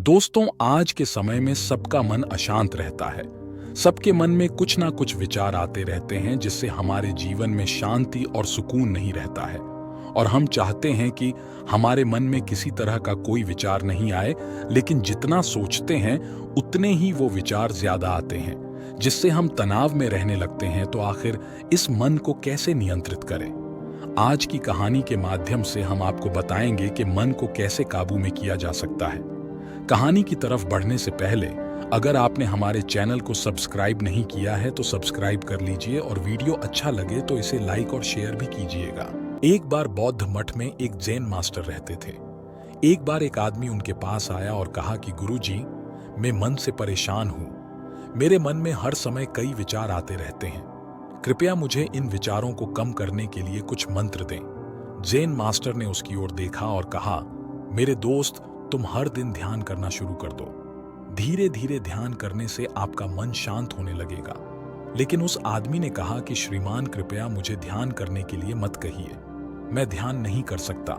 दोस्तों, आज के समय में सबका मन अशांत रहता है। सबके मन में कुछ ना कुछ विचार आते रहते हैं जिससे हमारे जीवन में शांति और सुकून नहीं रहता है। और हम चाहते हैं कि हमारे मन में किसी तरह का कोई विचार नहीं आए, लेकिन जितना सोचते हैं उतने ही वो विचार ज्यादा आते हैं, जिससे हम तनाव में रहने लगते हैं। तो आखिर इस मन को कैसे नियंत्रित करें? आज की कहानी के माध्यम से हम आपको बताएंगे कि मन को कैसे काबू में किया जा सकता है। कहानी की तरफ बढ़ने से पहले अगर आपने हमारे चैनल को सब्सक्राइब नहीं किया है तो सब्सक्राइब कर लीजिए और वीडियो अच्छा लगे तो इसे लाइक और शेयर भी कीजिएगा। एक बार बौद्ध मठ में एक जैन मास्टर रहते थे। एक बार एक आदमी उनके पास आया और कहा कि गुरुजी, मैं मन से परेशान हूँ। मेरे मन में हर समय कई विचार आते रहते हैं। कृपया मुझे इन विचारों को कम करने के लिए कुछ मंत्र दें। जैन मास्टर ने उसकी ओर देखा और कहा, मेरे दोस्त, तुम हर दिन ध्यान करना शुरू कर दो। धीरे धीरे ध्यान करने से आपका मन शांत होने लगेगा। लेकिन उस आदमी ने कहा कि श्रीमान, कृपया मुझे ध्यान करने के लिए मत कहिए। मैं ध्यान नहीं कर सकता,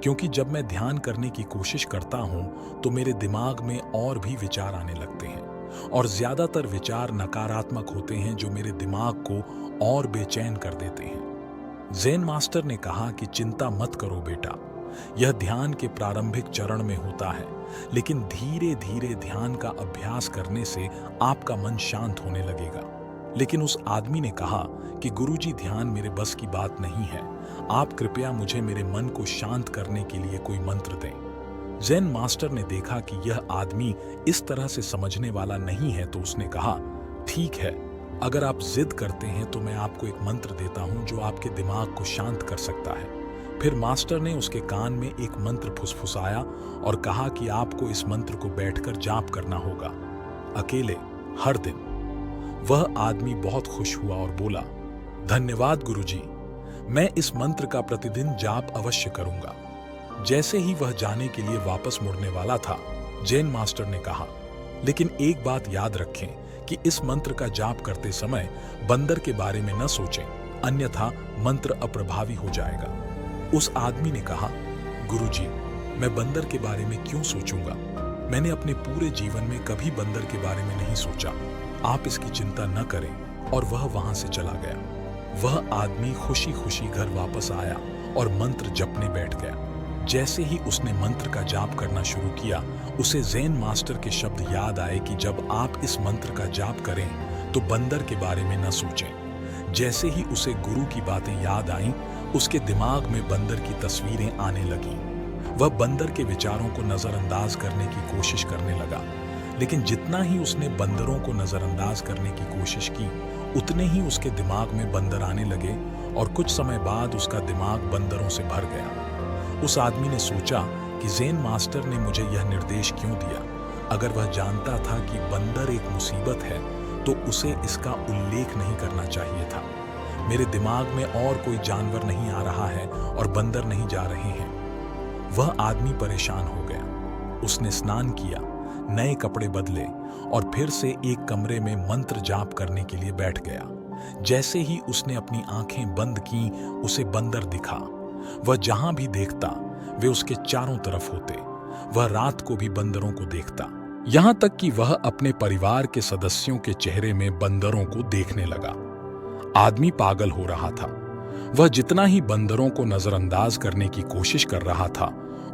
क्योंकि जब मैं ध्यान करने की कोशिश करता हूं तो मेरे दिमाग में और भी विचार आने लगते हैं, और ज्यादातर विचार नकारात्मक होते हैं जो मेरे दिमाग को और बेचैन कर देते हैं। जैन मास्टर ने कहा कि चिंता मत करो बेटा, यह ध्यान के प्रारंभिक चरण में होता है, लेकिन धीरे धीरे ध्यान का अभ्यास करने से आपका मन शांत होने लगेगा। लेकिन उस आदमी ने कहा कि गुरुजी, ध्यान मेरे बस की बात नहीं है। आप कृपया मुझे मेरे मन को शांत करने के लिए कोई मंत्र दें। जैन मास्टर ने देखा कि यह आदमी इस तरह से समझने वाला नहीं है, तो उसने कहा, ठीक है, अगर आप जिद करते हैं तो मैं आपको एक मंत्र देता हूं जो आपके दिमाग को शांत कर सकता है। फिर मास्टर ने उसके कान में एक मंत्र फुसफुसाया और कहा कि आपको इस मंत्र को बैठकर जाप करना होगा, अकेले, हर दिन। वह आदमी बहुत खुश हुआ और बोला, धन्यवाद गुरुजी, मैं इस मंत्र का प्रतिदिन जाप अवश्य करूंगा। जैसे ही वह जाने के लिए वापस मुड़ने वाला था, जैन मास्टर ने कहा, लेकिन एक बात याद रखें कि इस मंत्र का जाप करते समय बंदर के बारे में न सोचें, अन्यथा मंत्र अप्रभावी हो जाएगा। उस आदमी ने कहा, गुरुजी, मैं बंदर के बारे में क्यों सोचूंगा? मैंने अपने पूरे जीवन में कभी बंदर के बारे में नहीं सोचा। आप इसकी चिंता न करें। और वह वहां से चला गया। वह आदमी खुशी खुशी घर वापस आया और मंत्र जपने बैठ गया। जैसे ही उसने मंत्र का जाप करना शुरू किया, उसे जैन मास्टर के शब्द याद आए कि जब आप इस मंत्र का जाप करें तो बंदर के बारे में न सोचें। जैसे ही उसे गुरु की बातें याद आईं, उसके दिमाग में बंदर की तस्वीरें आने लगीं। वह बंदर के विचारों को नजरअंदाज करने की कोशिश करने लगा। लेकिन जितना ही उसने बंदरों को नजरअंदाज करने की कोशिश की, उतने ही उसके दिमाग में बंदर आने लगे, और कुछ समय बाद उसका दिमाग बंदरों से भर गया। उस आदमी ने सोचा कि जैन मास्टर ने मुझे यह निर्देश क्यों दिया? अगर वह जानता था कि बंदर एक मुसीबत है तो उसे इसका उल्लेख नहीं करना चाहिए था। मेरे दिमाग में और कोई जानवर नहीं आ रहा है और बंदर नहीं जा रहे हैं। वह आदमी परेशान हो गया। उसने स्नान किया, नए कपड़े बदले और फिर से एक कमरे में मंत्र जाप करने के लिए बैठ गया। जैसे ही उसने अपनी आंखें बंद की, उसे बंदर दिखा। वह जहां भी देखता, वे उसके चारों तरफ होते। वह रात को भी बंदरों को देखता, यहां तक कि वह अपने परिवार के सदस्यों के चेहरे में बंदरों को देखने लगा। आदमी पागल हो रहा था। वह जितना ही बंदरों को नजरअंदाज करने की कोशिश कर रहा था,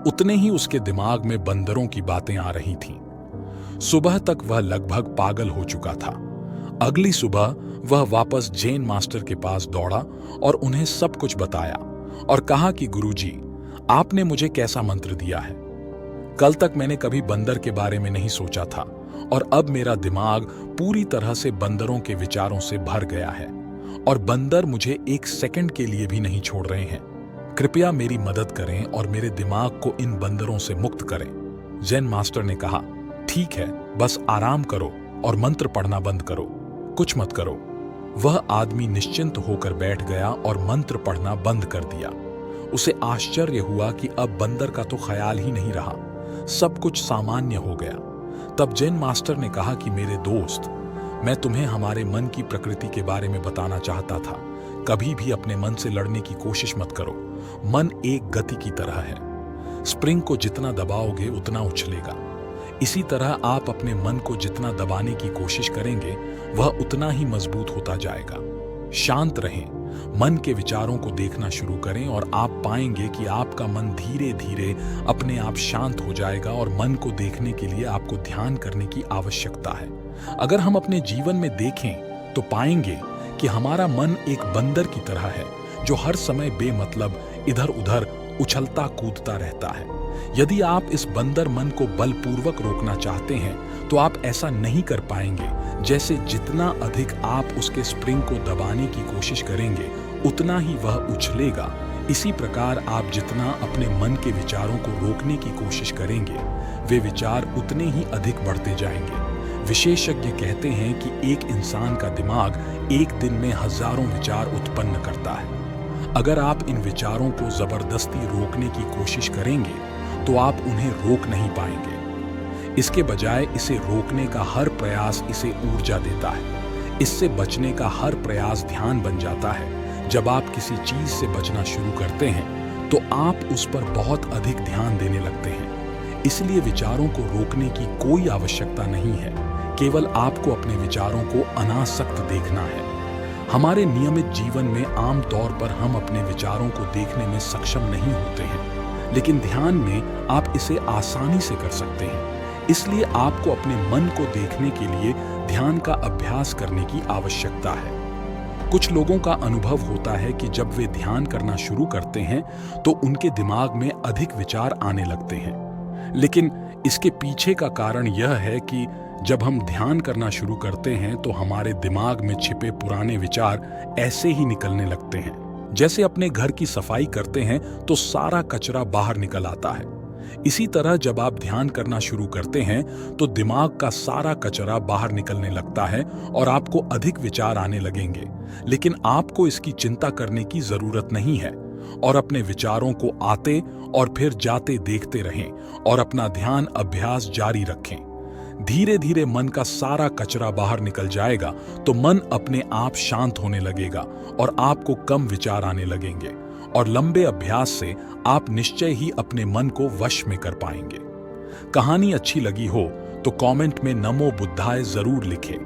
उतने ही उसके दिमाग में बंदरों की बातें आ रही थीं। सुबह तक वह लगभग पागल हो चुका था। अगली सुबह वह वापस जैन मास्टर के पास दौड़ा और उन्हें सब कुछ बताया और कहा कि गुरुजी, आपने मुझे कैसा मंत्र दिया है? कल तक मैंने कभी बंदर के बारे में नहीं सोचा था, और अब मेरा दिमाग पूरी तरह से बंदरों के विचारों से भर गया है, और बंदर मुझे एक सेकंड के लिए भी नहीं छोड़ रहे हैं। कृपया मेरी मदद करें और मेरे दिमाग को इन बंदरों से मुक्त करें। जैन मास्टर ने कहा, ठीक है, बस आराम करो और मंत्र पढ़ना बंद करो, कुछ मत करो। वह आदमी निश्चिंत होकर बैठ गया और मंत्र पढ़ना बंद कर दिया। उसे आश्चर्य हुआ कि अब बंदर का तो ख्याल ही नहीं रहा, सब कुछ सामान्य हो गया। तब जैन मास्टर ने कहा कि मेरे दोस्त, मैं तुम्हें हमारे मन की प्रकृति के बारे में बताना चाहता था। कभी भी अपने मन से लड़ने की कोशिश मत करो। मन एक गति की तरह है। स्प्रिंग को जितना दबाओगे उतना उछलेगा। इसी तरह आप अपने मन को जितना दबाने की कोशिश करेंगे वह उतना ही मजबूत होता जाएगा। शांत रहें, मन के विचारों को देखना शुरू करें और आप पाएंगे कि आपका मन धीरे धीरे अपने आप शांत हो जाएगा और मन को देखने के लिए आपको ध्यान करने की आवश्यकता है। अगर हम अपने जीवन में देखें तो पाएंगे कि हमारा मन एक बंदर की तरह है जो हर समय बेमतलब इधर उधर उछलता कूदता रहता है। यदि आप इस बंदर मन को बलपूर्वक रोकना चाहते हैं तो आप ऐसा नहीं कर पाएंगे। जैसे जितना अधिक आप उसके स्प्रिंग को दबाने की कोशिश करेंगे उतना ही वह उछलेगा। इसी प्रकार आप जितना अपने मन के विचारों को रोकने की कोशिश करेंगे वे विचार उतने ही अधिक बढ़ते जाएंगे। विशेषज्ञ कहते हैं कि एक इंसान का दिमाग एक दिन में हजारों विचार उत्पन्न करता है। अगर आप इन विचारों को जबरदस्ती रोकने की कोशिश करेंगे तो आप उन्हें रोक नहीं पाएंगे। इसके बजाय इसे रोकने का हर प्रयास इसे ऊर्जा देता है। इससे बचने का हर प्रयास ध्यान बन जाता है। जब आप किसी चीज से बचना शुरू करते हैं तो आप उस पर बहुत अधिक ध्यान देने लगते हैं। इसलिए विचारों को रोकने की कोई आवश्यकता नहीं है, केवल आपको अपने विचारों को अनासक्त देखना है। हमारे नियमित जीवन में आम तौर पर हम अपने विचारों को देखने में सक्षम नहीं होते हैं, लेकिन ध्यान में आप इसे आसानी से कर सकते हैं। इसलिए आपको अपने मन को देखने के लिए ध्यान का अभ्यास करने की आवश्यकता है। कुछ लोगों का अनुभव होता है कि जब वे ध्यान करना शुरू करते हैं तो उनके दिमाग में अधिक विचार आने लगते हैं। लेकिन इसके पीछे का कारण यह है कि जब हम ध्यान करना शुरू करते हैं तो हमारे दिमाग में छिपे पुराने विचार ऐसे ही निकलने लगते हैं। जैसे अपने घर की सफाई करते हैं तो सारा कचरा बाहर निकल आता है। इसी तरह जब आप ध्यान करना शुरू करते हैं तो दिमाग का सारा कचरा बाहर निकलने लगता है और आपको अधिक विचार आने लगेंगे। लेकिन आपको इसकी चिंता करने की जरूरत नहीं है और अपने विचारों को आते और फिर जाते देखते रहें और अपना ध्यान अभ्यास जारी रखें। धीरे धीरे मन का सारा कचरा बाहर निकल जाएगा तो मन अपने आप शांत होने लगेगा और आपको कम विचार आने लगेंगे और लंबे अभ्यास से आप निश्चय ही अपने मन को वश में कर पाएंगे। कहानी अच्छी लगी हो तो कमेंट में नमो बुद्धाय जरूर लिखें।